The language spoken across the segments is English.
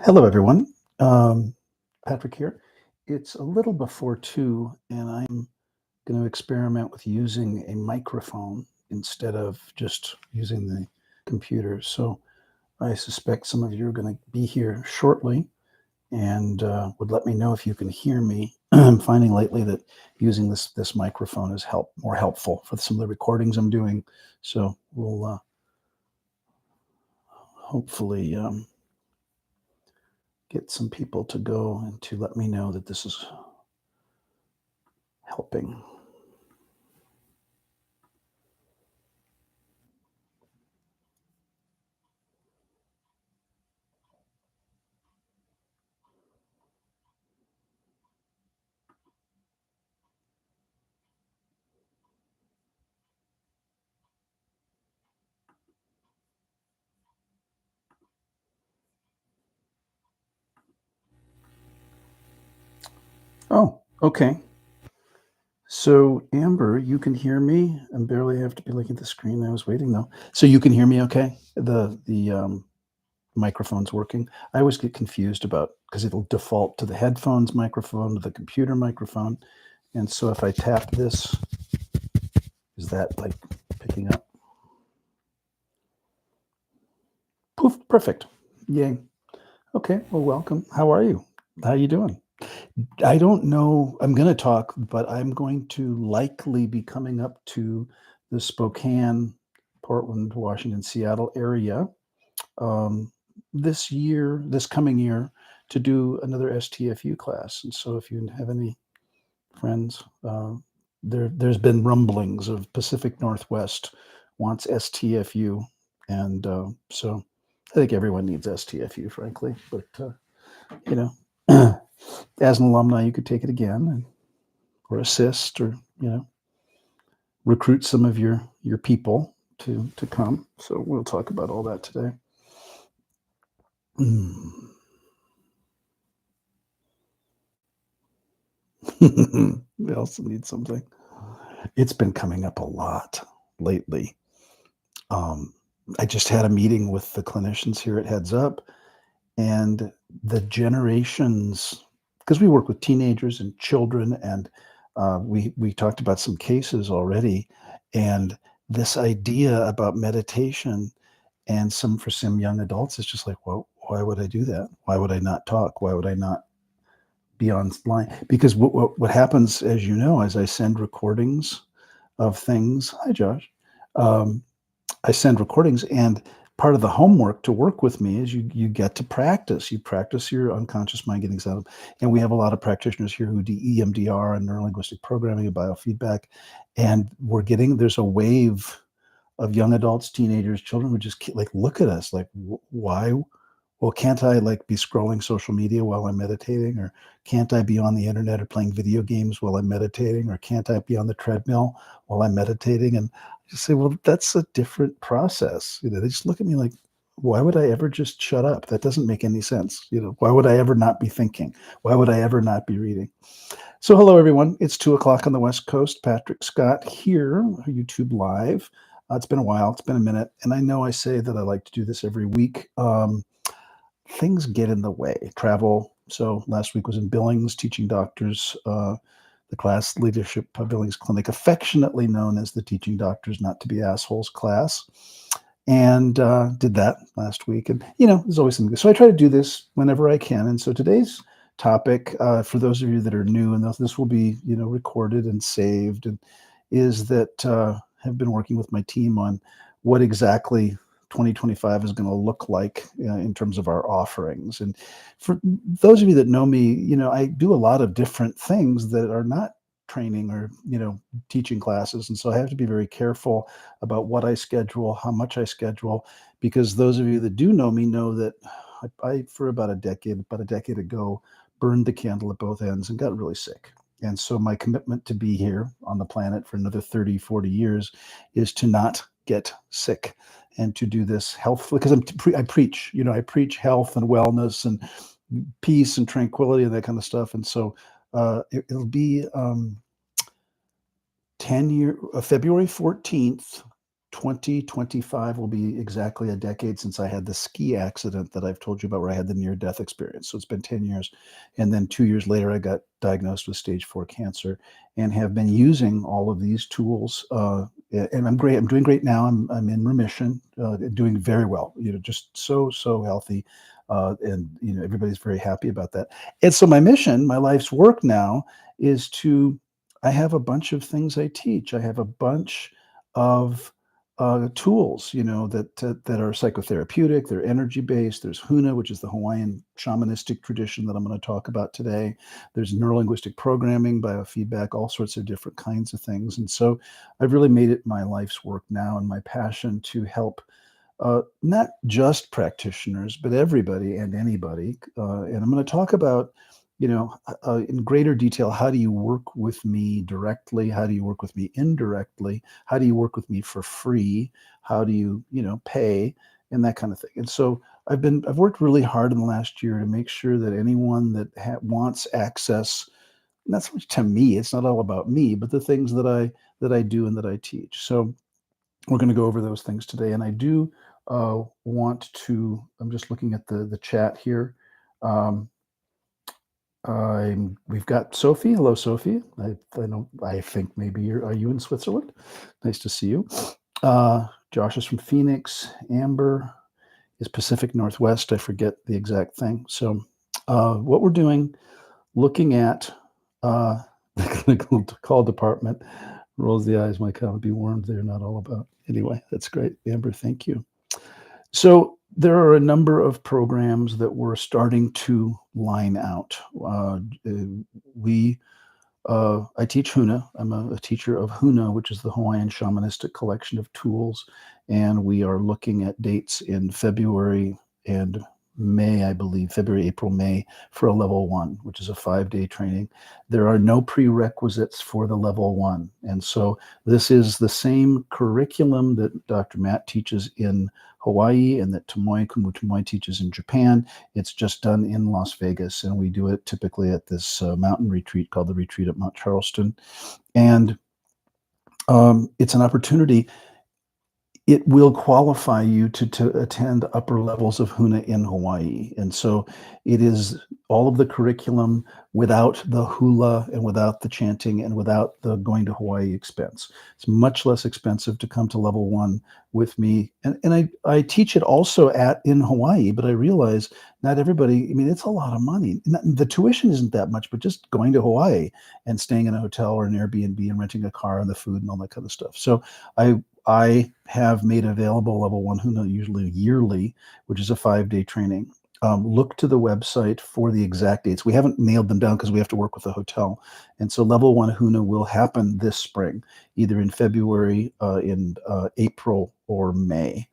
Hello, everyone. Um, Patrick here. It's a little before 2, and I'm going to experiment with using a microphone instead of just using the computer. So I suspect some of you are going to be here shortly and would let me know if you can hear me. I'm finding lately that using this microphone is more helpful for some of the recordings I'm doing. So we'll hopefully get some people to go and to let me know that this is helping. Oh, okay. So Amber, you can hear me? I barely have to be looking at the screen. I was waiting though. So you can hear me okay? The microphone's working. I always get confused about because it'll default to the headphones microphone, to the computer microphone. And so if I tap this, is that like picking up? Poof, perfect. Yay. Okay, well, welcome. How are you? How you doing? I don't know. I'm going to talk, but I'm going to likely be coming up to the Spokane, Portland, Washington, Seattle area um, this coming year, to do another STFU class. And so, if you have any friends, there's been rumblings of Pacific Northwest wants STFU, and so I think everyone needs STFU, frankly. But you know. As an alumni, you could take it again or assist or, recruit some of your people to come. So we'll talk about all that today. We also need something. It's been coming up a lot lately. Um, I just had a meeting with the clinicians here at Heads Up, and the generations, because we work with teenagers and children, and we talked about some cases already, and this idea about meditation and for some young adults, it's just like, well, why would I do that? Why would I not talk? Why would I not be online? Because what happens, as you know, as I send recordings of things. Hi, Josh. Um, I send recordings, and part of the homework to work with me is you get to practice. You practice your unconscious mind getting set up. And we have a lot of practitioners here who do EMDR and neurolinguistic programming and biofeedback. And there's a wave of young adults, teenagers, children who just like look at us like, why? Well, can't I like be scrolling social media while I'm meditating? Or can't I be on the internet or playing video games while I'm meditating? Or can't I be on the treadmill while I'm meditating? And I just say, well, that's a different process. They just look at me like, why would I ever just shut up? That doesn't make any sense. Why would I ever not be thinking? Why would I ever not be reading? So hello, everyone. It's 2:00 on the West Coast. Patrick Scott here, YouTube Live. It's been a while. It's been a minute. And I know I say that I like to do this every week. Things get in the way. Travel. So last week was in Billings, teaching doctors the class Leadership Billings Clinic, affectionately known as the Teaching Doctors Not to Be Assholes class, and did that last week. And there's always something. So I try to do this whenever I can. And so today's topic, for those of you that are new, and this will be recorded and saved, and is that have been working with my team on what exactly 2025 is going to look like in terms of our offerings. And for those of you that know me, I do a lot of different things that are not training or teaching classes, and so I have to be very careful about what I schedule, how much I schedule, because those of you that do know me know that I for about a decade ago, burned the candle at both ends and got really sick. And so my commitment to be here on the planet for another 30, 40 years is to not get sick and to do this healthfully, because I preach, I preach health and wellness and peace and tranquility and that kind of stuff. And so it'll be 10 year February 14th 2025 will be exactly a decade since I had the ski accident that I've told you about, where I had the near-death experience. So it's been 10 years. And then 2 years later, I got diagnosed with stage 4 cancer and have been using all of these tools. And I'm great. I'm doing great now. I'm in remission, doing very well, just so healthy. And, everybody's very happy about that. And so my mission, my life's work now is I have a bunch of things I teach. I have a bunch of tools, that are psychotherapeutic. They're energy based. There's HUNA, which is the Hawaiian shamanistic tradition that I'm going to talk about today. There's neurolinguistic programming, biofeedback, all sorts of different kinds of things. And so I've really made it my life's work now and my passion to help not just practitioners, but everybody and anybody. And I'm going to talk about, in greater detail, how do you work with me directly? How do you work with me indirectly? How do you work with me for free? How do you, pay, and that kind of thing. And so I've worked really hard in the last year to make sure that anyone that wants access, not so much to me, it's not all about me, but the things that I do and that I teach. So we're going to go over those things today. And I do want to, I'm just looking at the chat here. We've got Sophie. Hello, Sophie. I think maybe are you in Switzerland? Nice to see you. Josh is from Phoenix. Amber is Pacific Northwest. I forget the exact thing. So what we're doing, looking at the clinical call department, rolls the eyes, my cow would be warmed. They're not all about. Anyway, that's great. Amber, thank you. So there are a number of programs that we're starting to line out. I teach HUNA. I'm a teacher of HUNA, which is the Hawaiian shamanistic collection of tools. And we are looking at dates in February and May, I believe, February, April, May, for a level 1, which is a 5-day training. There are no prerequisites for the level 1. And so this is the same curriculum that Dr. Matt teaches in Hawaii and that Tomoe Kumutomoe teaches in Japan. It's just done in Las Vegas, and we do it typically at this mountain retreat called the Retreat at Mount Charleston. And it's an opportunity. It will qualify you to attend upper levels of HUNA in Hawaii. And so it is all of the curriculum without the hula and without the chanting and without the going to Hawaii expense. It's much less expensive to come to level 1 with me. And I teach it also in Hawaii, but I realize not everybody, it's a lot of money. The tuition isn't that much, but just going to Hawaii and staying in a hotel or an Airbnb and renting a car and the food and all that kind of stuff. So I have made available level 1 HUNA, usually yearly, which is a 5-day training. Look to the website for the exact dates. We haven't nailed them down because we have to work with the hotel. And so level 1 HUNA will happen this spring, either in February, in April, or May.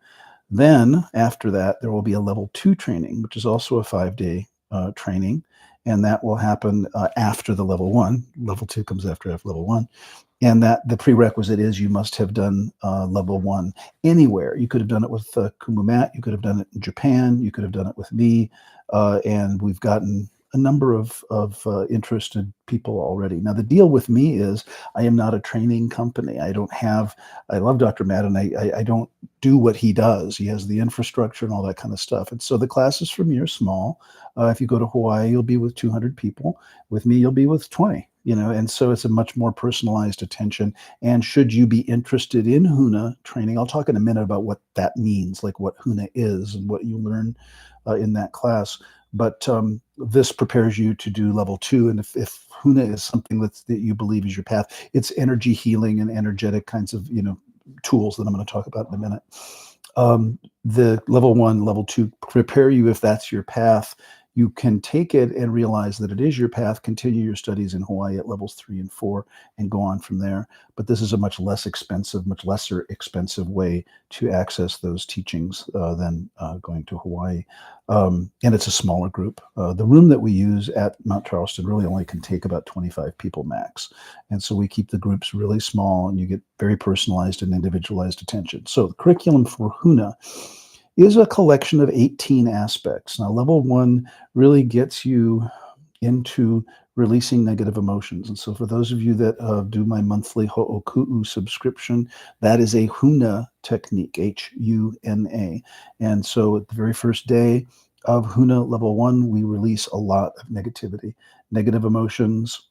Then after that, there will be a level 2 training, which is also a 5-day training. And that will happen after the level 1. Level 2 comes after level 1. And that the prerequisite is you must have done level 1 anywhere. You could have done it with Kumu Matt. You could have done it in Japan. You could have done it with me. And we've gotten a number of interested people already. Now, the deal with me is I am not a training company. I love Dr. Matt, and I don't do what he does. He has the infrastructure and all that kind of stuff. And so the classes for me are small. If you go to Hawaii, you'll be with 200 people. With me, you'll be with 20. And so it's a much more personalized attention. And should you be interested in HUNA training, I'll talk in a minute about what that means, like what HUNA is and what you learn in that class. But this prepares you to do level 2. And if HUNA is something that you believe is your path, it's energy healing and energetic kinds of, tools that I'm going to talk about in a minute. The level 1, level 2 prepare you if that's your path. You can take it and realize that it is your path, continue your studies in Hawaii at levels 3 and 4, and go on from there. But this is a much lesser expensive way to access those teachings than going to Hawaii. And it's a smaller group. The room that we use at Mount Charleston really only can take about 25 people max. And so we keep the groups really small, and you get very personalized and individualized attention. So the curriculum for HUNA is a collection of 18 aspects. Now, level 1 really gets you into releasing negative emotions. And so for those of you that do my monthly Ho'oku'u subscription, that is a HUNA technique, HUNA. And so at the very first day of HUNA level 1, we release a lot of negativity, negative emotions,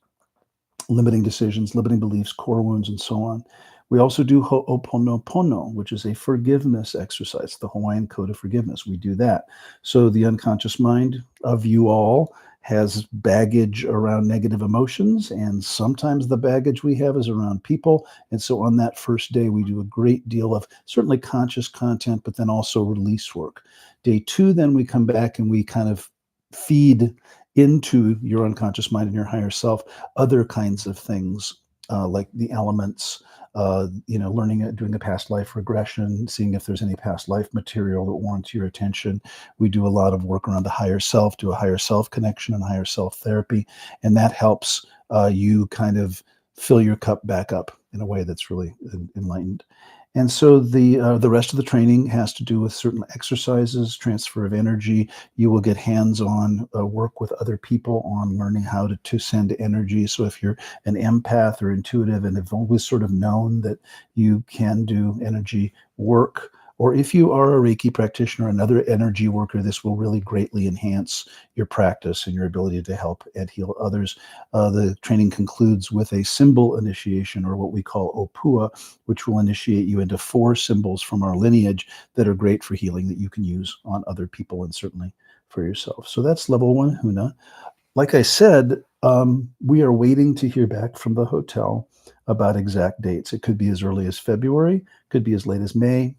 limiting decisions, limiting beliefs, core wounds, and so on. We also do Ho'oponopono, which is a forgiveness exercise, the Hawaiian Code of Forgiveness. We do that. So the unconscious mind of you all has baggage around negative emotions, and sometimes the baggage we have is around people. And so on that first day, we do a great deal of certainly conscious content, but then also release work. Day 2, then we come back and we kind of feed into your unconscious mind and your higher self other kinds of things, like the elements, learning, doing a past life regression, seeing if there's any past life material that warrants your attention. We do a lot of work around the higher self, do a higher self connection and higher self therapy, and that helps you kind of fill your cup back up in a way that's really enlightened. And so the rest of the training has to do with certain exercises, transfer of energy. You will get hands-on work with other people on learning how to send energy. So if you're an empath or intuitive and have always sort of known that you can do energy work, or if you are a Reiki practitioner, another energy worker, this will really greatly enhance your practice and your ability to help and heal others. The training concludes with a symbol initiation, or what we call Opua, which will initiate you into 4 symbols from our lineage that are great for healing that you can use on other people and certainly for yourself. So that's level 1 HUNA. Like I said, we are waiting to hear back from the hotel about exact dates. It could be as early as February, could be as late as May.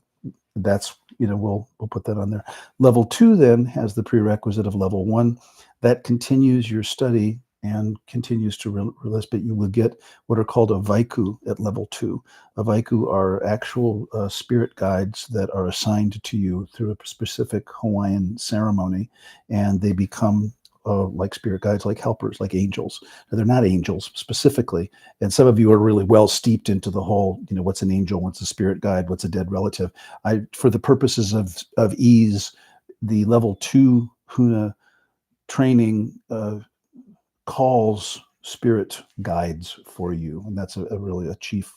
That's, we'll put that on there. Level 2 then has the prerequisite of level 1 that continues your study and continues to release, but you will get what are called a vaiku at level 2. A vaiku are actual spirit guides that are assigned to you through a specific Hawaiian ceremony, and they become like spirit guides, like helpers, like angels. Now, they're not angels specifically, and some of you are really well steeped into the whole, what's an angel, what's a spirit guide, what's a dead relative. For the purposes of ease, the level 2 HUNA training calls spirit guides for you, and that's really a chief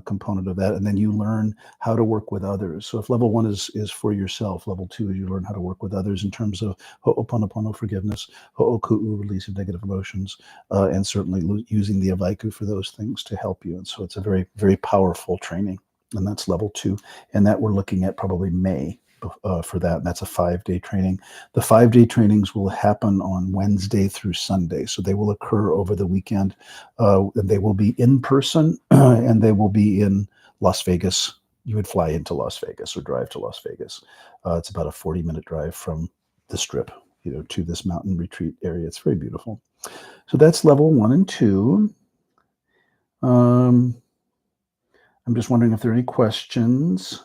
component of that. And then you learn how to work with others. So if level 1 is for yourself, level 2 is you learn how to work with others in terms of Ho'oponopono forgiveness, Ho'oku'u release of negative emotions, and certainly using the Avaiku for those things to help you. And so it's a very, very powerful training, and that's level 2. And that we're looking at probably May for that. And that's a 5-day training. The 5-day trainings will happen on Wednesday through Sunday. So they will occur over the weekend. And they will be in person and they will be in Las Vegas. You would fly into Las Vegas or drive to Las Vegas. It's about a 40-minute drive from the Strip, to this mountain retreat area. It's very beautiful. So that's level 1 and 2. I'm just wondering if there are any questions.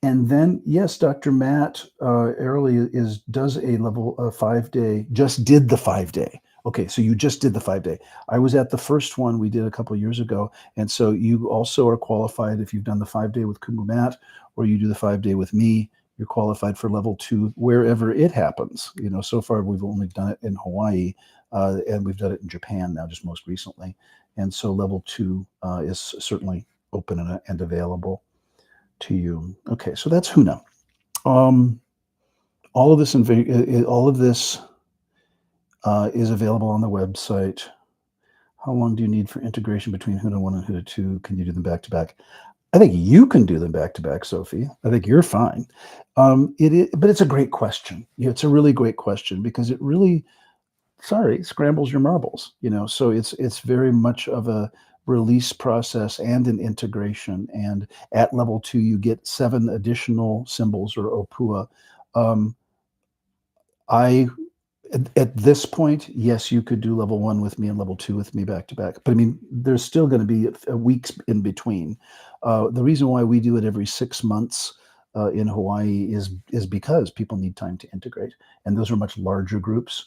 And then, yes, Dr. Matt Early does a level 5-day, just did the 5-day. Okay, so you just did the 5-day. I was at the first one we did a couple of years ago. And so you also are qualified if you've done the 5-day with Kumu Matt, or you do the 5-day with me, you're qualified for level 2 wherever it happens. So far we've only done it in Hawaii, and we've done it in Japan now just most recently. And so level 2 is certainly open and available to you. Okay, so that's HUNA. All of this is available on the website. How long do you need for integration between HUNA 1 and HUNA 2? Can you do them back to back? I think you can do them back to back, Sophie. I think you're fine. But it's a great question. It's a really great question because it really, scrambles your marbles. So it's very much of a release process and an integration. And at level 2, you get 7 additional symbols or opua. At this point, yes, you could do level 1 with me and level 2 with me back to back. But I mean, there's still going to be weeks in between. The reason why we do it every 6 months in Hawaii is because people need time to integrate. And those are much larger groups.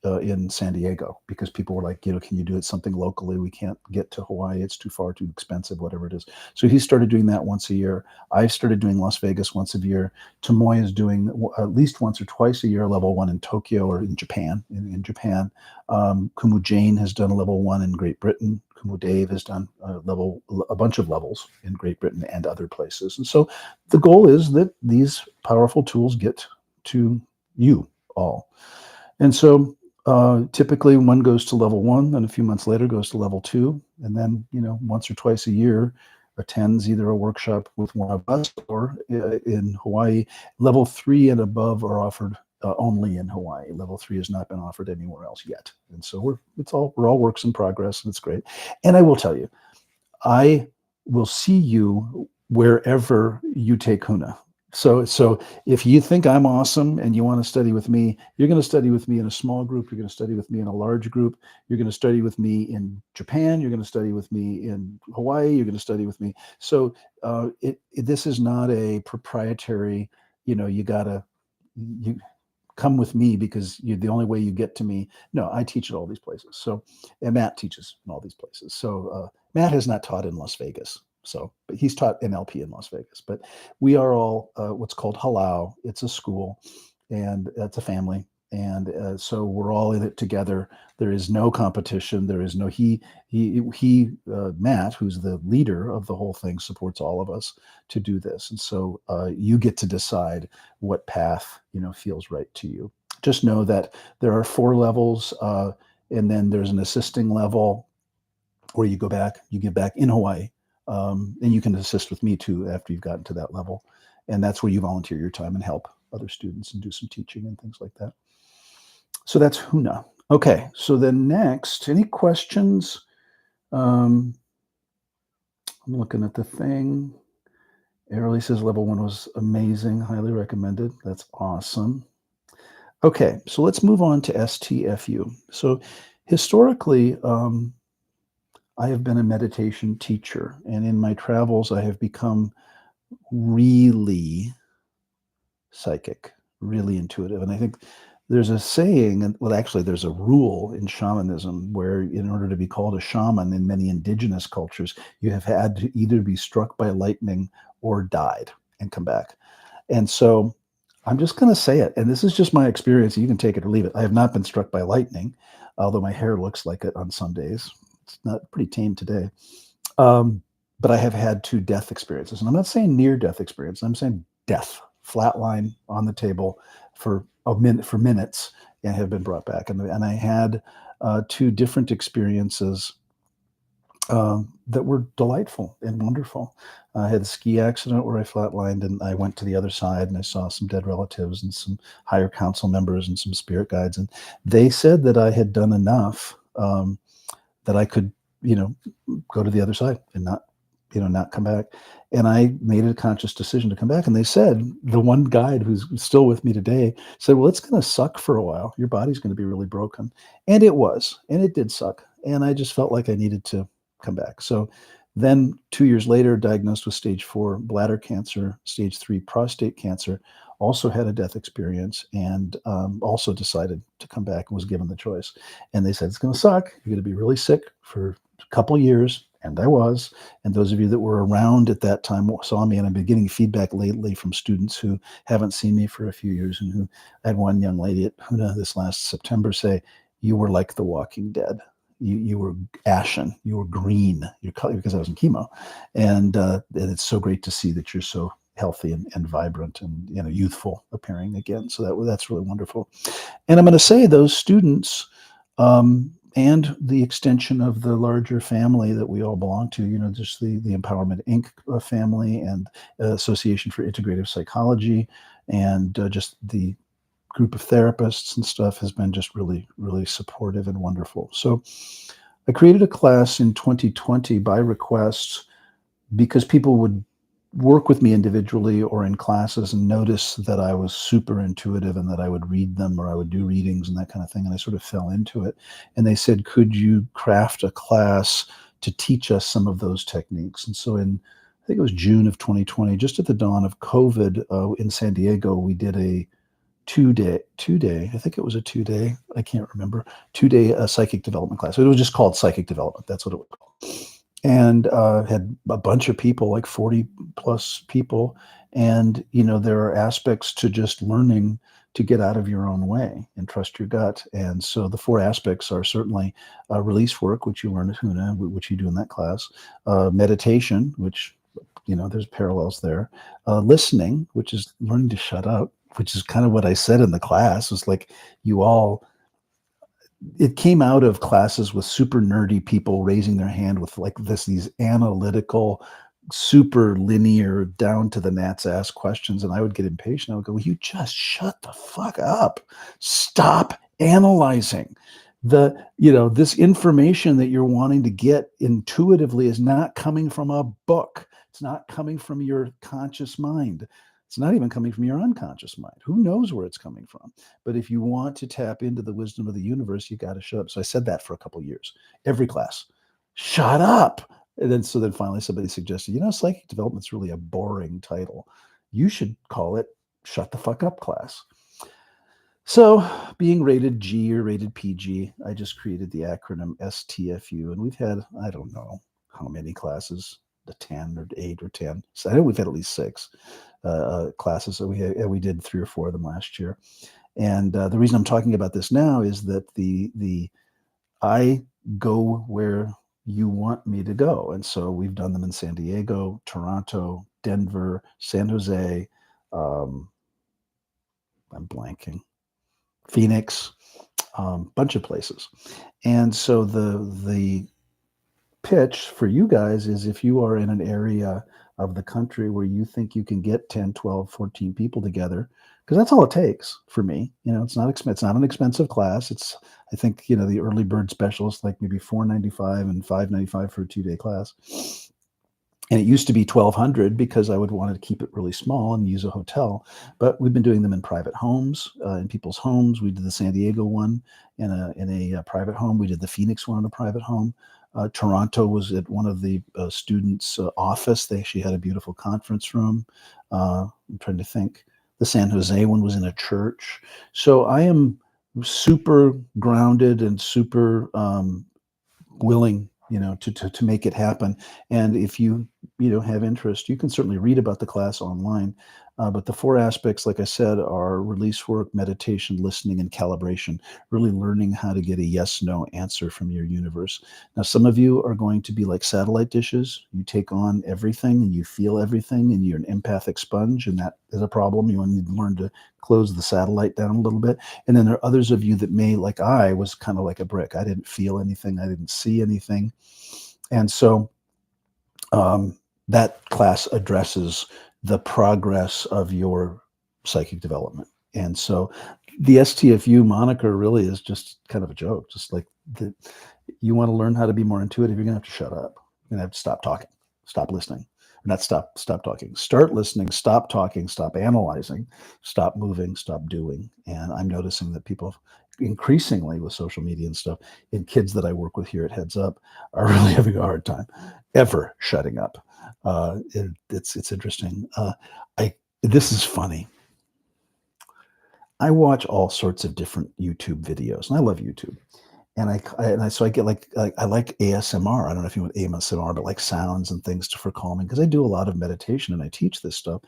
in San Diego, because people were like, can you do it something locally? We can't get to Hawaii. It's too far, too expensive, whatever it is. So he started doing that once a year. I started doing Las Vegas once a year. Tomoy is doing at least once or twice a year, level 1 in Tokyo or in Japan. In Japan, Kumu Jane has done a level 1 in Great Britain. Kumu Dave has done a bunch of levels in Great Britain and other places. And so the goal is that these powerful tools get to you all. And so typically one goes to level 1, then a few months later goes to level 2, and then once or twice a year attends either a workshop with one of us or in Hawaii. Level 3 and above are offered only in Hawaii. Level 3 has not been offered anywhere else yet. And so we're all works in progress, and it's great. And I will tell you, I will see you wherever you take HUNA. So if you think I'm awesome and you want to study with me, you're going to study with me in a small group. You're going to study with me in a large group. You're going to study with me in Japan. You're going to study with me in Hawaii. You're going to study with me. So this is not a proprietary, you come with me because you're the only way you get to me. No, I teach at all these places. So, and Matt teaches in all these places. So Matt has not taught in Las Vegas. But he's taught NLP in Las Vegas. But we are all what's called Halau. It's a school, and it's a family. And so we're all in it together. There is no competition. There is no Matt, who's the leader of the whole thing, supports all of us to do this. And so you get to decide what path feels right to you. Just know that there are 4 levels, and then there's an assisting level where you get back in Hawaii. And you can assist with me too after you've gotten to that level. And that's where you volunteer your time and help other students and do some teaching and things like that. So that's HUNA. Okay, so then next, any questions? I'm looking at the thing. Airly says level 1 was amazing, highly recommended. That's awesome. Okay, so let's move on to STFU. So historically, I have been a meditation teacher, and in my travels, I have become really psychic, really intuitive. And I think there's a saying, well, actually, there's a rule in shamanism where in order to be called a shaman in many indigenous cultures, you have had to either be struck by lightning or died and come back. And so I'm just going to say it. And this is just my experience. You can take it or leave it. I have not been struck by lightning, although my hair looks like it on some days. It's not pretty tame today. But I have had 2 death experiences. And I'm not saying near-death experience. I'm saying death, flatline on the table for minutes, and have been brought back. And I had 2 different experiences that were delightful and wonderful. I had a ski accident where I flatlined, and I went to the other side, and I saw some dead relatives and some higher council members and some spirit guides. And they said that I had done enough that I could, go to the other side and not come back. And I made a conscious decision to come back. And they said, the one guide who's still with me today said, well, it's going to suck for a while. Your body's going to be really broken. And it was, and it did suck. And I just felt like I needed to come back. So then 2 years later, diagnosed with stage 4 bladder cancer, stage 3 prostate cancer, also had a death experience, and also decided to come back and was given the choice. And they said, it's going to suck. You're going to be really sick for a couple of years. And I was. And those of you that were around at that time saw me, and I've been getting feedback lately from students who haven't seen me for a few years, and who I had one young lady at HUNA this last September say, you were like the Walking Dead. You were ashen, you were green, your color, because I was in chemo. And it's so great to see that you're so healthy and vibrant and youthful appearing again. So that's really wonderful. And I'm going to say those students and the extension of the larger family that we all belong to, just the Empowerment Inc. family and Association for Integrative Psychology, and just the group of therapists and stuff has been just really, really supportive and wonderful. So I created a class in 2020 by request, because people would work with me individually or in classes and notice that I was super intuitive and that I would read them, or I would do readings and that kind of thing. And I sort of fell into it. And they said, could you craft a class to teach us some of those techniques? And so I think it was June of 2020, just at the dawn of COVID, in San Diego, we did a 2 day. I think it was a 2 day. I can't remember. 2 day psychic development class. It was just called psychic development. That's what it was called. And had a bunch of people, like 40 plus people. And there are aspects to just learning to get out of your own way and trust your gut. And so the four aspects are certainly release work, which you learn at HUNA, which you do in that class, meditation, which there's parallels there. Listening, which is learning to shut up, which is kind of what I said in the class. Was like you all. It came out of classes with super nerdy people raising their hand with like these analytical, super linear, down to the gnat's ass questions, and I would get impatient. I would go, "Will you just shut the fuck up? Stop analyzing." This information that you're wanting to get intuitively is not coming from a book. It's not coming from your conscious mind. It's not even coming from your unconscious mind. Who knows where it's coming from? But if you want to tap into the wisdom of the universe, you got to shut up. So I said that for a couple of years, every class, shut up. And then finally somebody suggested, psychic development's really a boring title. You should call it shut the fuck up class. So being rated G or rated PG, I just created the acronym STFU, and we've had, I don't know how many classes, the 10 or 8 or 10. So I know we've had at least 6 classes. So we did 3 or 4 of them last year. And the reason I'm talking about this now is that I go where you want me to go. And so we've done them in San Diego, Toronto, Denver, San Jose. I'm blanking. Phoenix, bunch of places. And so the pitch for you guys is, if you are in an area of the country where you think you can get 10, 12, 14 people together, because that's all it takes for me. It's not it's not an expensive class. It's, I think, the early bird specialist, like maybe $495 and $595 for a 2-day class. And it used to be $1,200 because I would want to keep it really small and use a hotel. But we've been doing them in private homes, in people's homes. We did the San Diego one in a private home. We did the Phoenix one in a private home. Toronto was at one of the students' office. They actually had a beautiful conference room. I'm trying to think. The San Jose one was in a church. So I am super grounded and super willing, to make it happen. And if you have interest, you can certainly read about the class online. But the 4 aspects, like I said, are release work, meditation, listening, and calibration, really learning how to get a yes/no answer from your universe. Now, some of you are going to be like satellite dishes. You take on everything and you feel everything, and you're an empathic sponge, and that is a problem. You need to learn to close the satellite down a little bit. And then there are others of you that may, like I was kind of like a brick. I didn't feel anything. I didn't see anything. And so that class addresses the progress of your psychic development. And so the STFU moniker really is just kind of a joke. Just like you want to learn how to be more intuitive, you're going to have to shut up. You're going to have to stop talking, stop listening. Not stop talking. Start listening, stop talking, stop analyzing, stop moving, stop doing. And I'm noticing that people increasingly with social media and stuff, and kids that I work with here at Heads Up, are really having a hard time ever shutting up. It's interesting. This is funny. I watch all sorts of different YouTube videos, and I love YouTube. And I get like I like ASMR. I don't know if you want ASMR, but like sounds and things for calming, because I do a lot of meditation and I teach this stuff.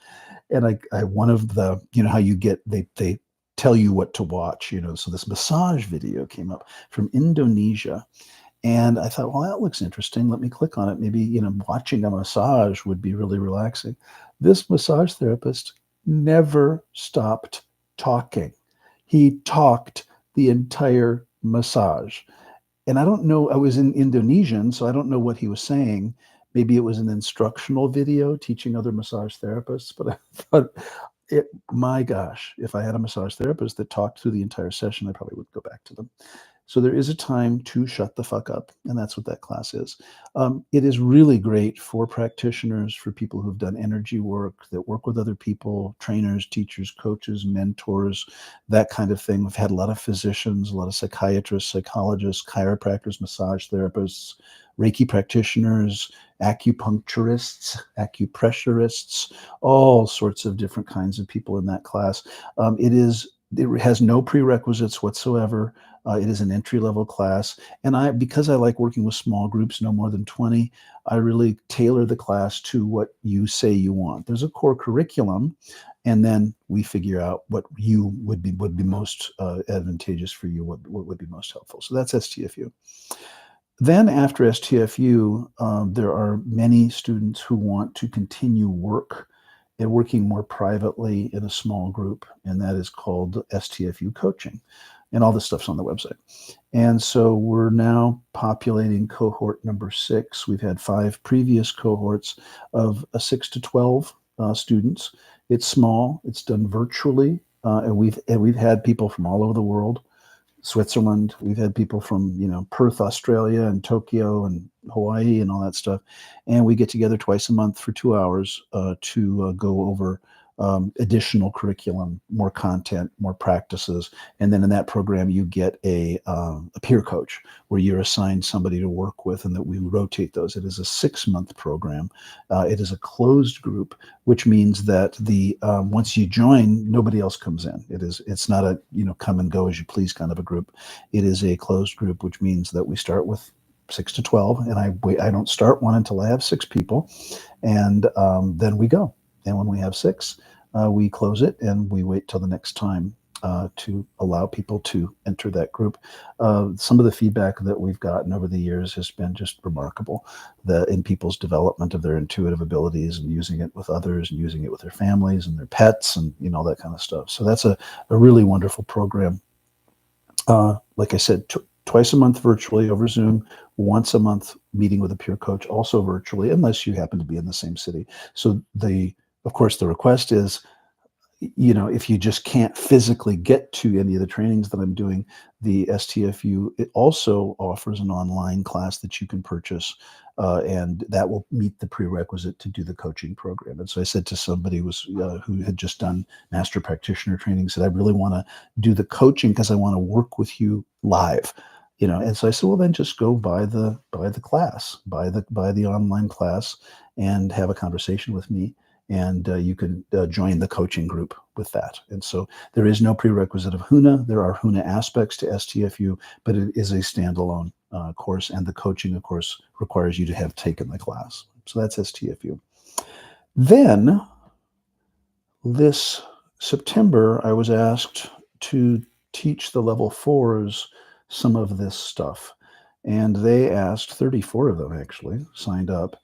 And I one of the, how you get, they tell you what to watch, so this massage video came up from Indonesia. And I thought, well, that looks interesting. Let me click on it. Maybe, watching a massage would be really relaxing. This massage therapist never stopped talking. He talked the entire massage. And I don't know, I was in Indonesian, so I don't know what he was saying. Maybe it was an instructional video teaching other massage therapists, but I thought, my gosh, if I had a massage therapist that talked through the entire session, I probably would go back to them. So there is a time to shut the fuck up, and that's what that class is. It is really great for practitioners, for people who've done energy work, that work with other people, trainers, teachers, coaches, mentors, that kind of thing. We've had a lot of physicians, a lot of psychiatrists, psychologists, chiropractors, massage therapists, Reiki practitioners, acupuncturists, acupressurists, all sorts of different kinds of people in that class. It is It has no prerequisites whatsoever. It is an entry-level class, and because I like working with small groups, no more than 20, I really tailor the class to what you say you want. There's a core curriculum, and then we figure out what you would be most advantageous for you, what would be most helpful. So that's STFU. Then after STFU, there are many students who want to continue working more privately in a small group, and that is called STFU coaching. And all this stuff's on the website. And so we're now populating cohort number 6. We've had 5 previous cohorts of 6 to 12 students. It's small. It's done virtually, and we've had people from all over the world. Switzerland. We've had people from, Perth, Australia, and Tokyo and Hawaii and all that stuff. And we get together twice a month for 2 hours to go over additional curriculum, more content, more practices. And then in that program, you get a peer coach where you're assigned somebody to work with, and that we rotate those. It is a 6-month program. It is a closed group, which means that once you join, nobody else comes in. It's not a come and go as you please kind of a group. It is a closed group, which means that we start with 6 to 12, and I don't start one until I have 6 people, and then we go. And when we have 6, we close it and we wait till the next time to allow people to enter that group. Some of the feedback that we've gotten over the years has been just remarkable, in people's development of their intuitive abilities and using it with others and using it with their families and their pets and all that kind of stuff. So that's a really wonderful program. Like I said, twice a month virtually over Zoom, once a month meeting with a peer coach, also virtually, unless you happen to be in the same city. So of course, the request is, if you just can't physically get to any of the trainings that I'm doing, the STFU, it also offers an online class that you can purchase, and that will meet the prerequisite to do the coaching program. And so I said to somebody who had just done master practitioner training, said, I really want to do the coaching because I want to work with you live. And so I said, well, then just go buy the class, buy the online class, and have a conversation with me. And you can join the coaching group with that. And so there is no prerequisite of HUNA. There are HUNA aspects to STFU, but it is a standalone course. And the coaching, of course, requires you to have taken the class. So that's STFU. Then this September, I was asked to teach the level 4s some of this stuff. And they asked, 34 of them actually signed up,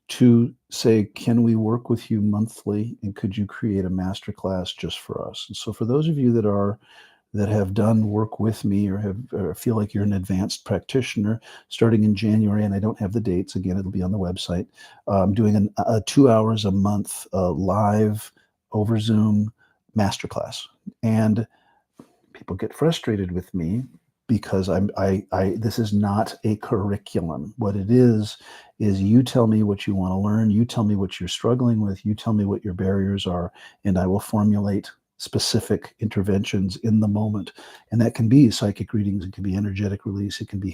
to say, can we work with you monthly, and could you create a masterclass just for us? And so for those of you that have done work with me or feel like you're an advanced practitioner, starting in January, and I don't have the dates, again, it'll be on the website, I'm doing a 2 hours a month live over Zoom masterclass. And people get frustrated with me because this is not a curriculum. What it is you tell me what you want to learn, you tell me what you're struggling with, you tell me what your barriers are, and I will formulate specific interventions in the moment. And that can be psychic readings, it can be energetic release, it can be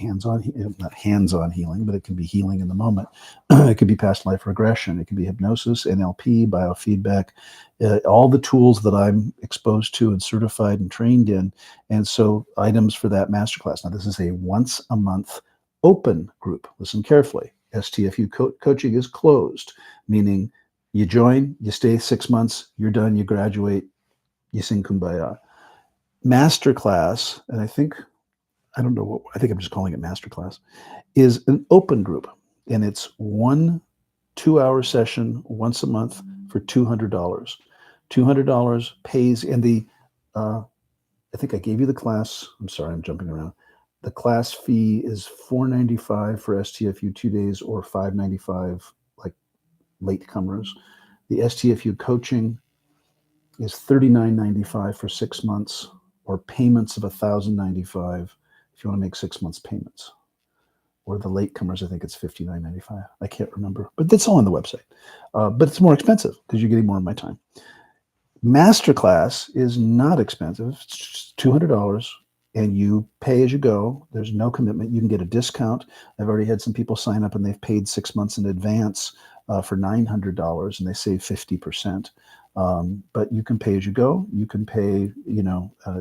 not hands-on healing, but it can be healing in the moment. It could be past life regression, it can be hypnosis, NLP, biofeedback, all the tools that I'm exposed to and certified and trained in. And so items for that masterclass. Now, this is a once a month open group. Listen carefully. STFU coaching is closed, meaning you join, you stay 6 months, you're done, you graduate, you sing Kumbaya. Masterclass, and I think I'm just calling it masterclass, is an open group, and it's 1 2-hour session once a month for $200. $200 pays, and I think I gave you the class. I'm sorry, I'm jumping around. The class fee is $495 for STFU 2 days, or $595 like latecomers. The STFU coaching is $39.95 for 6 months, or payments of $1,095 if you want to make 6 months payments. Or the latecomers, I think it's $59.95. I can't remember, but that's all on the website. But it's more expensive because you're getting more of my time. Masterclass is not expensive. It's just $200, and you pay as you go. There's no commitment. You can get a discount. I've already had some people sign up, and they've paid 6 months in advance for $900, and they save 50%. But you can pay as you go. You can pay,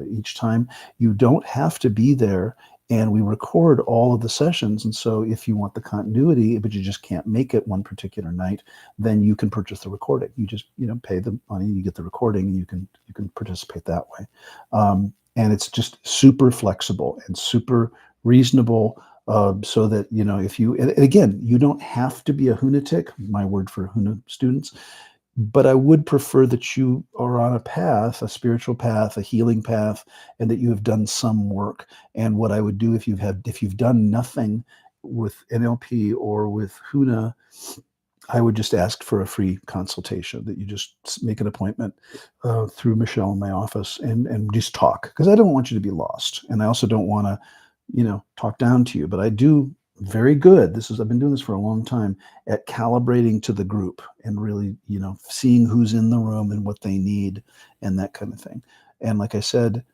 each time. You don't have to be there, and we record all of the sessions. And so if you want the continuity, but you just can't make it one particular night, then you can purchase the recording. You just, pay the money, you get the recording, and you can participate that way. And it's just super flexible and super reasonable. So that, if you, and again, you don't have to be a HUNAtic, my word for HUNA students, but I would prefer that you are on a path, a spiritual path, a healing path, and that you have done some work. And what I would do if you've done nothing with NLP or with HUNA, I would just ask for a free consultation, that you just make an appointment through Michelle in my office, and just talk, because I don't want you to be lost. And I also don't want to, talk down to you, but I do very good. I've been doing this for a long time, at calibrating to the group and really, seeing who's in the room and what they need and that kind of thing. And like I said,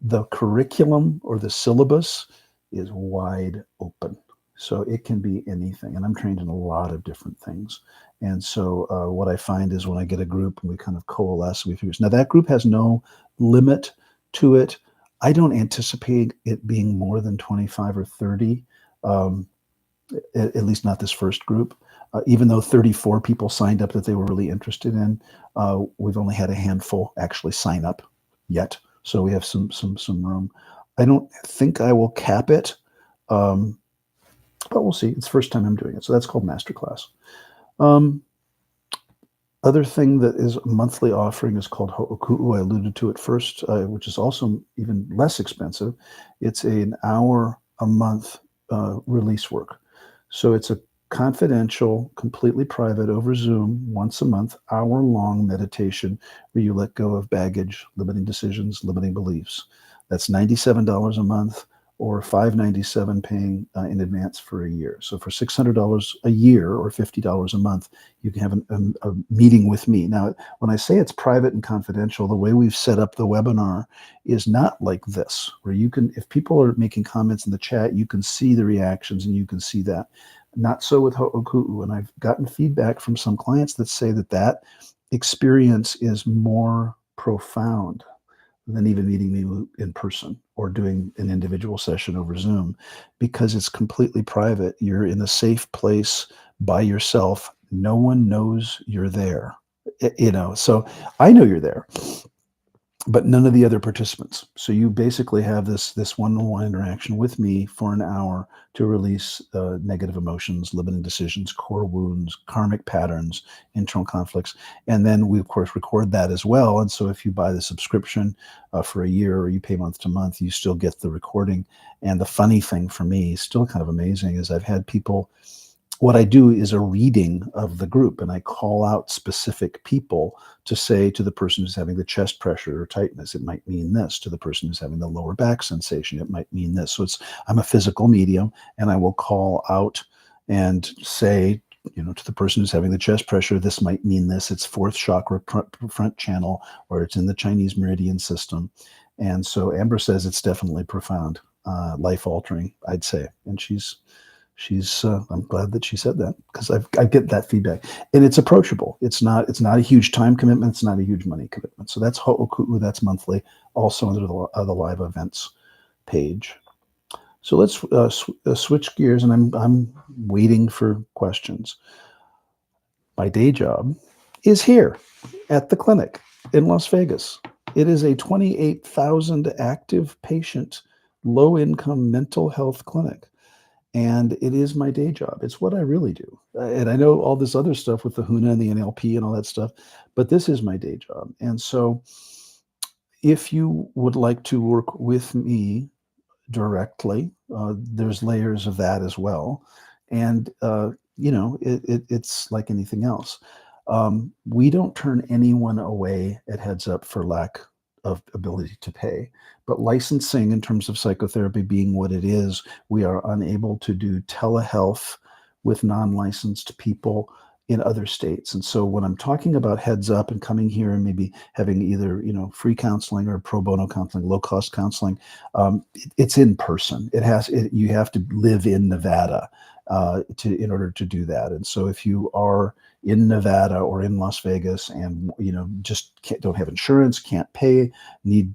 the curriculum or the syllabus is wide open. So it can be anything. And I'm trained in a lot of different things. And so what I find is, when I get a group and we kind of coalesce, we figure, now that group has no limit to it. I don't anticipate it being more than 25 or 30, at least not this first group. Even though 34 people signed up that they were really interested in, we've only had a handful actually sign up yet. So we have some room. I don't think I will cap it, but we'll see. It's the first time I'm doing it. So that's called Masterclass. Other thing that is a monthly offering is called Ho'oku'u. I alluded to it first, which is also even less expensive. It's an hour a month release work. So it's a confidential, completely private, over Zoom, once a month, hour-long meditation where you let go of baggage, limiting decisions, limiting beliefs. That's $97 a month, or $597 paying in advance for a year. So for $600 a year, or $50 a month, you can have a meeting with me. Now, when I say it's private and confidential, the way we've set up the webinar is not like this, where you can, if people are making comments in the chat, you can see the reactions and you can see that. Not so with Ho'oku'u. And I've gotten feedback from some clients that say that experience is more profound than even meeting me in person or doing an individual session over Zoom, because it's completely private. You're in a safe place by yourself. No one knows you're there. So I know you're there, but none of the other participants. So you basically have this one-on-one interaction with me for an hour to release negative emotions, limiting decisions, core wounds, karmic patterns, internal conflicts. And then we, of course, record that as well. And so if you buy the subscription for a year, or you pay month to month, you still get the recording. And the funny thing for me, still kind of amazing, is I've had people, what I do is a reading of the group, and I call out specific people to say, to the person who's having the chest pressure or tightness, it might mean this. To the person who's having the lower back sensation, it might mean this. So I'm a physical medium, and I will call out and say, to the person who's having the chest pressure, this might mean this. It's fourth chakra, front channel, or it's in the Chinese meridian system. And so Amber says it's definitely profound, life altering, I'd say. And she's I'm glad that she said that, because I get that feedback, and it's approachable. It's not a huge time commitment. It's not a huge money commitment. So that's Ho'oku'u. That's monthly, also under the live events page. So let's switch gears, and I'm waiting for questions. My day job is here at the clinic in Las Vegas. It is a 28,000 active patient, low income mental health clinic. And it is my day job. It's what I really do. And I know all this other stuff with the HUNA and the NLP and all that stuff, but this is my day job. And so if you would like to work with me directly, there's layers of that as well. And, it's like anything else. We don't turn anyone away at Heads Up for lack of ability to pay. But licensing, in terms of psychotherapy being what it is, we are unable to do telehealth with non-licensed people in other states. And so when I'm talking about Heads Up and coming here and maybe having either free counseling or pro bono counseling, low cost counseling, it's in person. You have to live in Nevada in order to do that. And so if you are in Nevada or in Las Vegas, and just don't have insurance, can't pay, need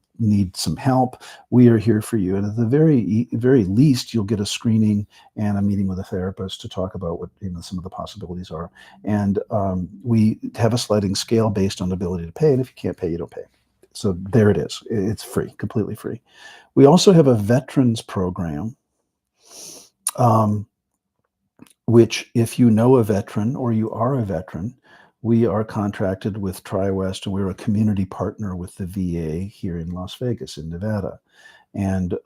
some help, we are here for you. And at the very least, you'll get a screening and a meeting with a therapist to talk about what some of the possibilities are. And we have a sliding scale based on ability to pay. And if you can't pay, you don't pay. So there it is. It's free, completely free. We also have a veterans program, which, if you know a veteran or you are a veteran, we are contracted with TriWest, and we're a community partner with the VA here in Las Vegas, in Nevada. And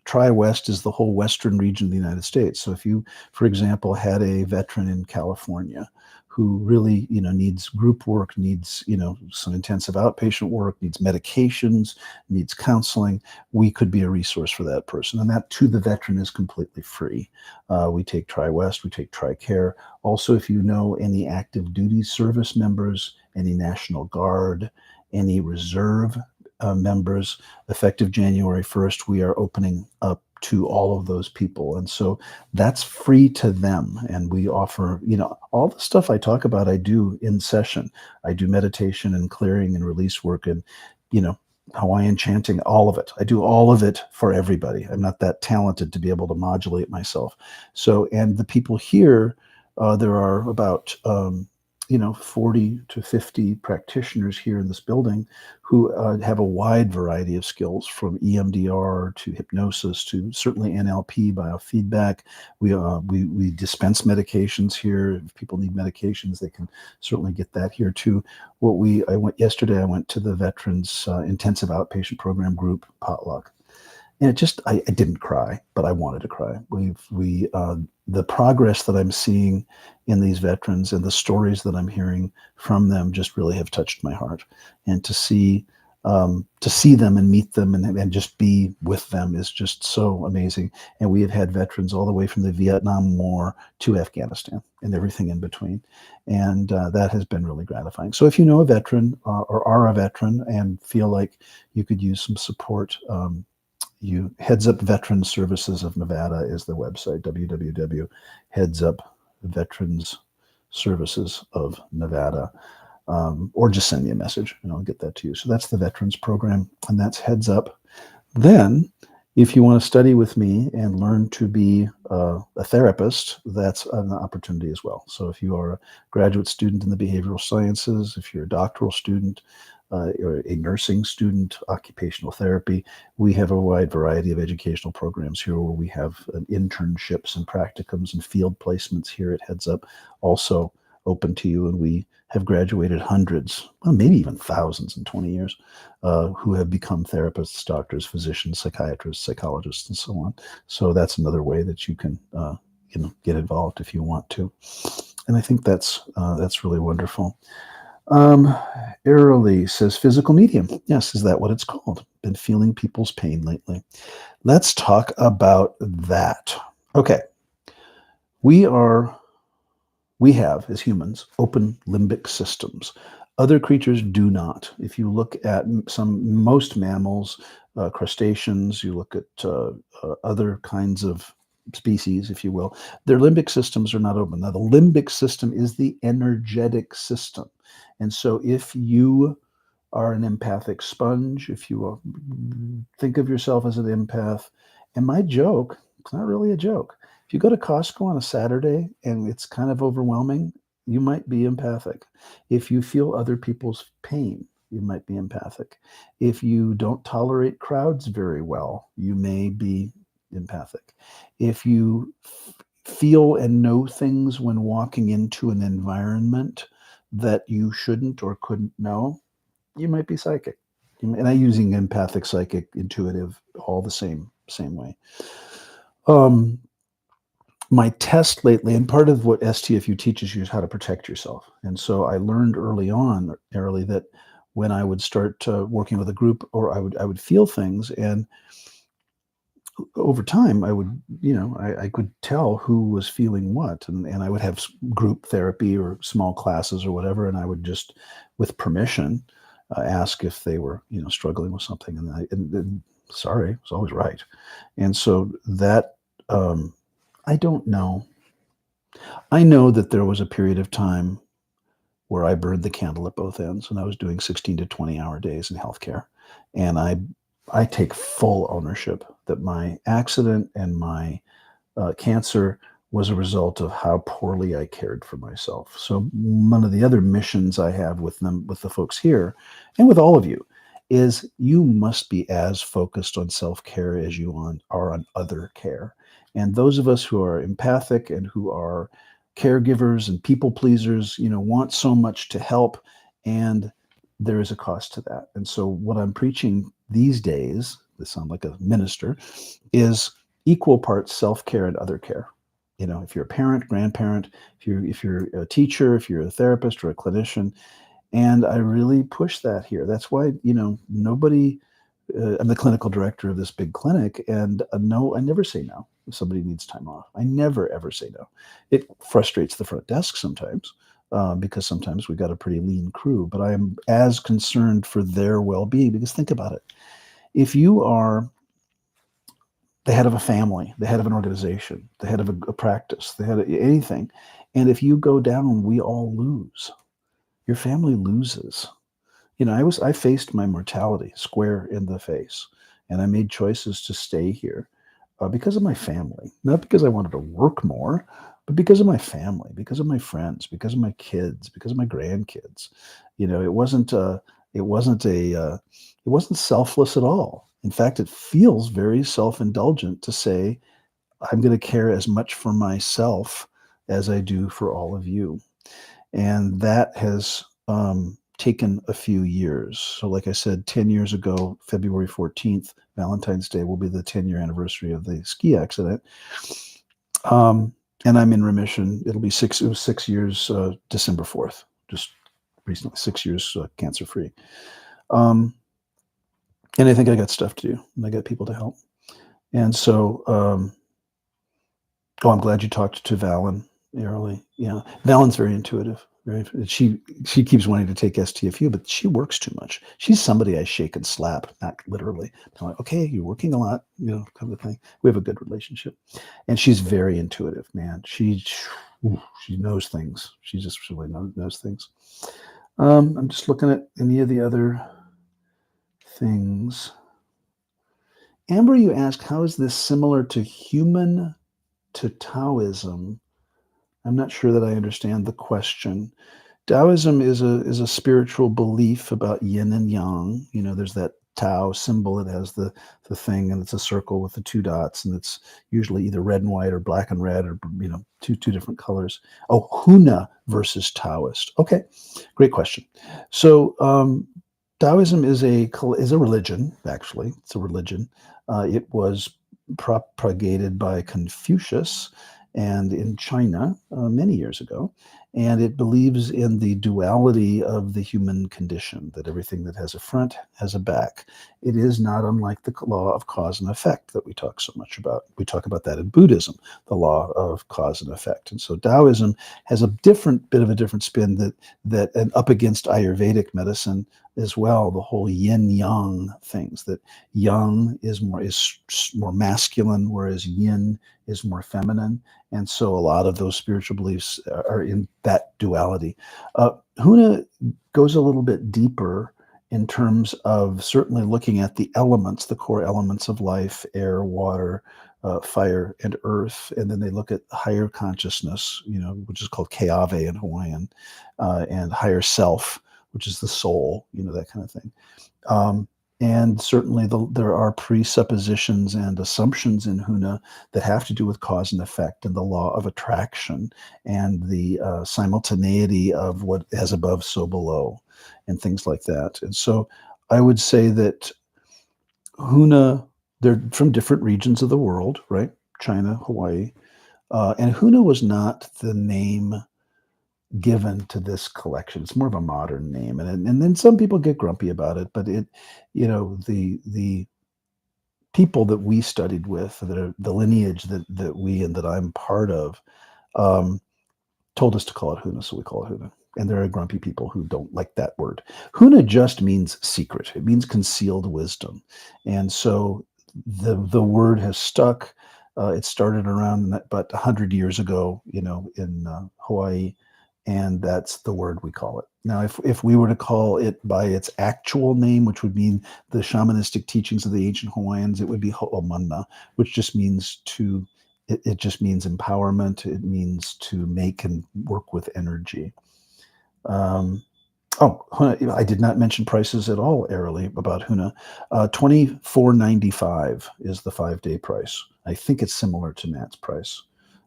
TriWest is the whole western region of the United States. So if you, for example, had a veteran in California who really, needs group work, needs, some intensive outpatient work, needs medications, needs counseling, we could be a resource for that person. And that, to the veteran, is completely free. We take TriWest, we take TRICARE. Also, if you know any active duty service members, any National Guard, any reserve members, effective January 1st, we are opening up to all of those people. And so that's free to them. And we offer, all the stuff I talk about, I do in session. I do meditation and clearing and release work and, Hawaiian chanting, all of it. I do all of it for everybody. I'm not that talented to be able to modulate myself. So, and the people here, there are about, 40 to 50 practitioners here in this building who have a wide variety of skills, from EMDR to hypnosis to certainly NLP, biofeedback. We dispense medications here. If people need medications, they can certainly get that here too. Yesterday, I went to the Veterans Intensive Outpatient Program group potluck. And I didn't cry, but I wanted to cry. The progress that I'm seeing in these veterans and the stories that I'm hearing from them just really have touched my heart. And to see them and meet them and just be with them is just so amazing. And we have had veterans all the way from the Vietnam War to Afghanistan and everything in between. And that has been really gratifying. So if you know a veteran or are a veteran and feel like you could use some support, Heads Up Veterans Services of Nevada is the website, www.headsupveteransservices of Nevada, or just send me a message and I'll get that to you. So that's the veterans program, and that's Heads Up. Then, if you want to study with me and learn to be a therapist, that's an opportunity as well. So if you are a graduate student in the behavioral sciences, if you're a doctoral student, or a nursing student, occupational therapy, we have a wide variety of educational programs here where we have internships and practicums and field placements here at Heads Up also open to you. And we have graduated hundreds, well, maybe even thousands in 20 years, who have become therapists, doctors, physicians, psychiatrists, psychologists, and so on. So that's another way that you can get involved if you want to. And I think that's really wonderful. Airly says physical medium. Yes, is that what it's called? Been feeling people's pain lately. Let's talk about that. Okay. We have, as humans, open limbic systems. Other creatures do not. If you look at most mammals, crustaceans, you look at other kinds of species, if you will, their limbic systems are not open. Now, the limbic system is the energetic system. And so if you are an empathic sponge, if you think of yourself as an empath, and my joke, it's not really a joke. If you go to Costco on a Saturday and it's kind of overwhelming, you might be empathic. If you feel other people's pain, you might be empathic. If you don't tolerate crowds very well, you may be empathic. If you feel and know things when walking into an environment that you shouldn't or couldn't know, you might be psychic. And I'm using empathic, psychic, intuitive, all the same way. My test lately, and part of what STFU teaches you is how to protect yourself. And so I learned early that when I would start working with a group, or I would feel things, and over time, I would, I could tell who was feeling what, and I would have group therapy or small classes or whatever, and I would just, with permission, ask if they were, struggling with something, and sorry, I was always right. And so that, I don't know. I know that there was a period of time where I burned the candle at both ends, and I was doing 16 to 20-hour days in healthcare. And I take full ownership that my accident and my cancer was a result of how poorly I cared for myself. So one of the other missions I have with them, with the folks here, and with all of you, is you must be as focused on self-care as are on other care. And those of us who are empathic and who are caregivers and people pleasers, want so much to help, and there is a cost to that. And so what I'm preaching these days, this sound like a minister, is equal parts self-care and other care. If you're a parent, grandparent, if you're a teacher, if you're a therapist or a clinician, and I really push that here. That's why, nobody, I'm the clinical director of this big clinic, and no, I never say no if somebody needs time off. I never, ever say no. It frustrates the front desk sometimes, because sometimes we got a pretty lean crew, but I am as concerned for their well-being, because think about it. If you are the head of a family, the head of an organization, the head of a practice, the head of anything, and if you go down, we all lose. Your family loses. I faced my mortality square in the face, and I made choices to stay here because of my family, not because I wanted to work more, but because of my family, because of my friends, because of my kids, because of my grandkids. It wasn't selfless at all. In fact, it feels very self-indulgent to say, I'm going to care as much for myself as I do for all of you. And that has taken a few years. So like I said, 10 years ago, February 14th, Valentine's Day will be the 10-year anniversary of the ski accident. And I'm in remission. It was 6 years, December 4th, just recently, 6 years cancer-free. And I think I got stuff to do, and I got people to help. And so, I'm glad you talked to Valen early. Yeah, Valen's very intuitive. She keeps wanting to take STFU, but she works too much. She's somebody I shake and slap, not literally. I'm like, okay, you're working a lot, kind of thing. We have a good relationship, and she's very intuitive, man. She knows things. She just really knows things. I'm just looking at any of the other things. Amber, you ask, how is this similar to Taoism? I'm not sure that I understand the question. Taoism is a spiritual belief about yin and yang. There's that Tao symbol. It has the thing, and it's a circle with the two dots, and it's usually either red and white or black and red, or two different colors. Oh, HUNA versus Taoist. Okay, great question. So Taoism is a religion. Actually, it's a religion. It was propagated by Confucius and in China many years ago. And it believes in the duality of the human condition, that everything that has a front has a back. It is not unlike the law of cause and effect that we talk so much about. We talk about that in Buddhism, the law of cause and effect. And so Taoism has a bit of a different spin and up against Ayurvedic medicine as well, the whole yin yang things, that yang is more masculine, whereas yin is more feminine. And so a lot of those spiritual beliefs are in that duality. HUNA goes a little bit deeper in terms of certainly looking at the elements, the core elements of life: air, water, fire, and earth. And then they look at higher consciousness, which is called Keawe in Hawaiian, and higher self, which is the soul, that kind of thing. And certainly there are presuppositions and assumptions in HUNA that have to do with cause and effect and the law of attraction and the simultaneity of what as above, so below, and things like that. And so I would say that HUNA, they're from different regions of the world, right? China, Hawaii. And HUNA was not the name given to this collection. It's more of a modern name, and then some people get grumpy about it, but the people that we studied with, that are the lineage that we and that I'm part of, told us to call it HUNA, so we call it HUNA. And there are grumpy people who don't like that word. HUNA just means secret. It means concealed wisdom, and so the word has stuck. It started around about 100 years ago, in Hawaii. and that's the word we call it. Now, if we were to call it by its actual name, which would mean the shamanistic teachings of the ancient Hawaiians, it would be Ho'omanna, which just means it just means empowerment. It means to make and work with energy. I did not mention prices at all, airily, about HUNA. $24.95 is the 5-day price. I think it's similar to Matt's price.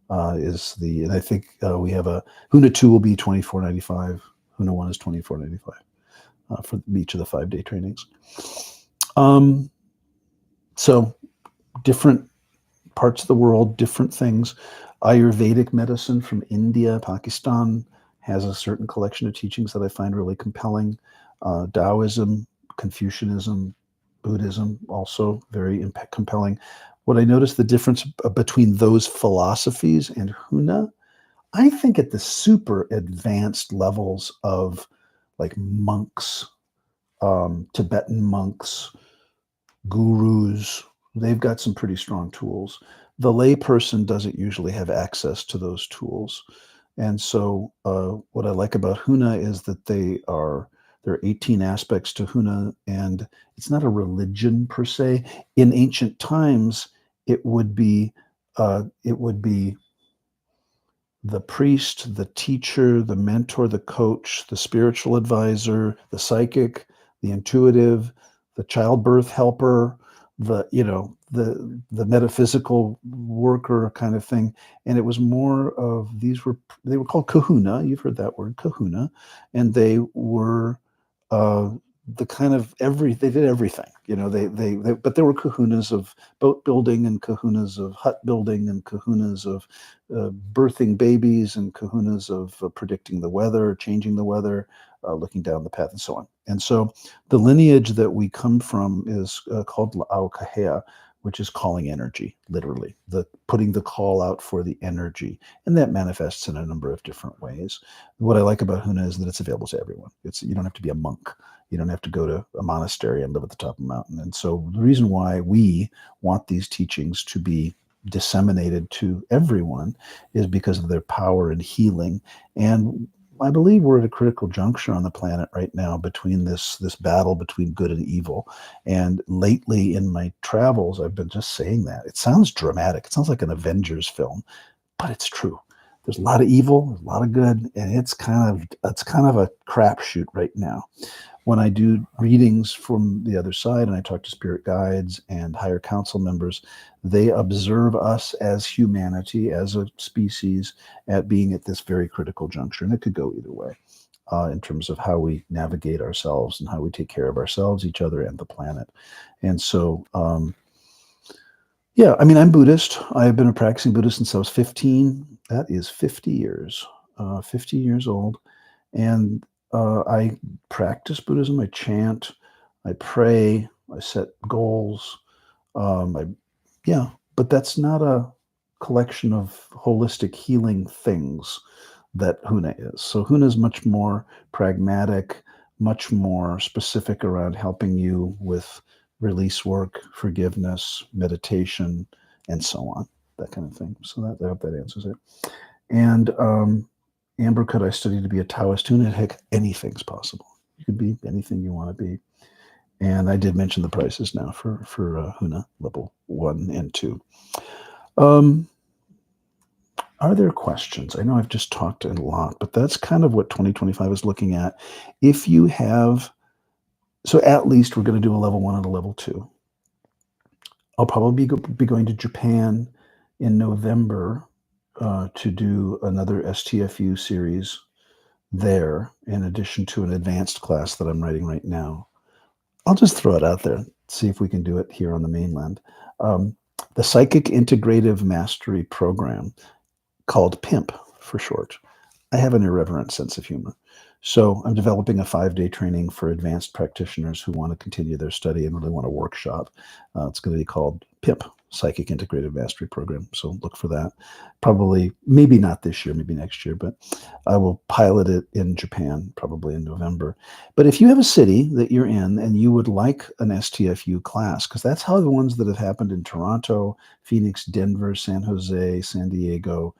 And I think we have a HUNA 2 will be $24.95. HUNA 1 is $24.95 for each of the 5-day trainings. So different parts of the world, different things. Ayurvedic medicine from India, Pakistan has a certain collection of teachings that I find really compelling. Taoism, Confucianism, Buddhism, also very compelling. What I noticed the difference between those philosophies and HUNA, I think at the super advanced levels of like monks, Tibetan monks, gurus, they've got some pretty strong tools. The layperson doesn't usually have access to those tools. And so what I like about HUNA is that there are 18 aspects to HUNA, and it's not a religion per se. In ancient times, it would be the priest, the teacher, the mentor, the coach, the spiritual advisor, the psychic, the intuitive, the childbirth helper, the metaphysical worker kind of thing. And it was more of they were called kahuna. You've heard that word, kahuna, and they were the kind of they did everything. But there were kahunas of boat building and kahunas of hut building and kahunas of birthing babies and kahunas of predicting the weather, changing the weather, looking down the path, and so on. And so the lineage that we come from is called La'au, which is calling energy, literally, putting the call out for the energy. And that manifests in a number of different ways. What I like about HUNA is that it's available to everyone. You don't have to be a monk. You don't have to go to a monastery and live at the top of a mountain. And so the reason why we want these teachings to be disseminated to everyone is because of their power in healing. And I believe we're at a critical juncture on the planet right now between this battle between good and evil. And lately in my travels, I've been just saying that. It sounds dramatic. It sounds like an Avengers film, but it's true. There's a lot of evil, there's a lot of good, and it's kind of a crapshoot right now. When I do readings from the other side and I talk to spirit guides and higher council members, they observe us as humanity, as a species, at being at this very critical juncture. And it could go either way in terms of how we navigate ourselves and how we take care of ourselves, each other, and the planet. And so, I'm Buddhist. I've been a practicing Buddhist since I was 15. That is 50 years, 50 years old. And I practice Buddhism. I chant, I pray, I set goals. But that's not a collection of holistic healing things that HUNA is. So HUNA is much more pragmatic, much more specific around helping you with release work, forgiveness, meditation, and so on, that kind of thing. So I hope that answers it. And Amber, could I study to be a Taoist HUNA? Heck, anything's possible. You could be anything you want to be. And I did mention the prices now for HUNA level 1 and 2. Are there questions? I know I've just talked a lot, but that's kind of what 2025 is looking at. If you have, so at least we're going to do a level 1 and a level 2. I'll probably be going to Japan in November to do another STFU series there, in addition to an advanced class that I'm writing right now. I'll just throw it out there, see if we can do it here on the mainland. The Psychic Integrative Mastery Program, called PIMP for short. I have an irreverent sense of humor. So I'm developing a 5-day training for advanced practitioners who want to continue their study and really want to workshop. It's going to be called PIMP, Psychic Integrative Mastery Program. So look for that. Probably, maybe not this year, maybe next year, but I will pilot it in Japan, probably in November. But if you have a city that you're in and you would like an STFU class, because that's how the ones that have happened in Toronto, Phoenix, Denver, San Jose, San Diego,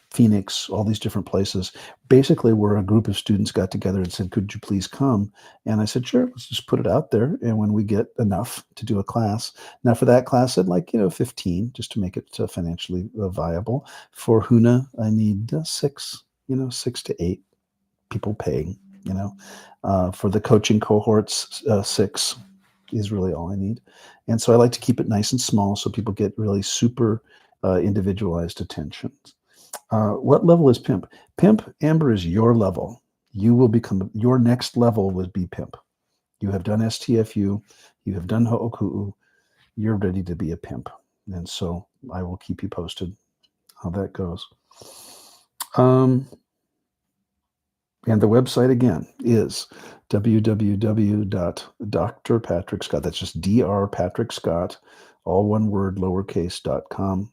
Phoenix, all these different places, basically where a group of students got together and said, could you please come? And I said, sure, let's just put it out there. And when we get enough to do a class, now for that class, I'd like, 15 just to make it financially viable. For HUNA, I need 6 to 8 people paying, for the coaching cohorts, 6 is really all I need. And so I like to keep it nice and small so people get really super individualized attention. What level is pimp? Pimp, Amber, is your level. You will become, your next level would be pimp. You have done STFU, you have done Ho'oku'u, you're ready to be a pimp. And so I will keep you posted how that goes. And the website again is www.drpatrickscott. That's just drpatrickscott, all one word, lowercase.com.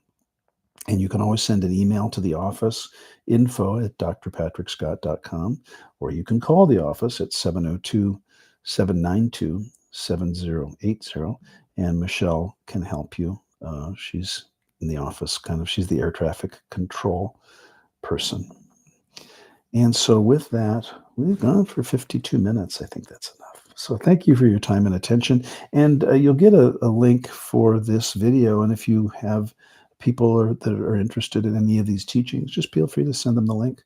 And you can always send an email to the office, info@drpatrickscott.com, or you can call the office at 702-792-7080, and Michelle can help you. She's in the office, she's the air traffic control person. And so with that, we've gone for 52 minutes. I think that's enough. So thank you for your time and attention. And you'll get a link for this video. And if you have people that are interested in any of these teachings, just feel free to send them the link,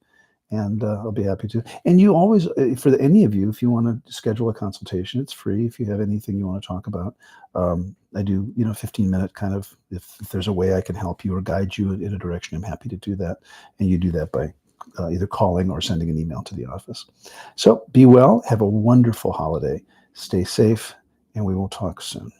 and I'll be happy to. And you always, for any of you, if you want to schedule a consultation, it's free. If you have anything you want to talk about, I do, 15-minute if there's a way I can help you or guide you in a direction, I'm happy to do that. And you do that by either calling or sending an email to the office. So be well, have a wonderful holiday, stay safe, and we will talk soon.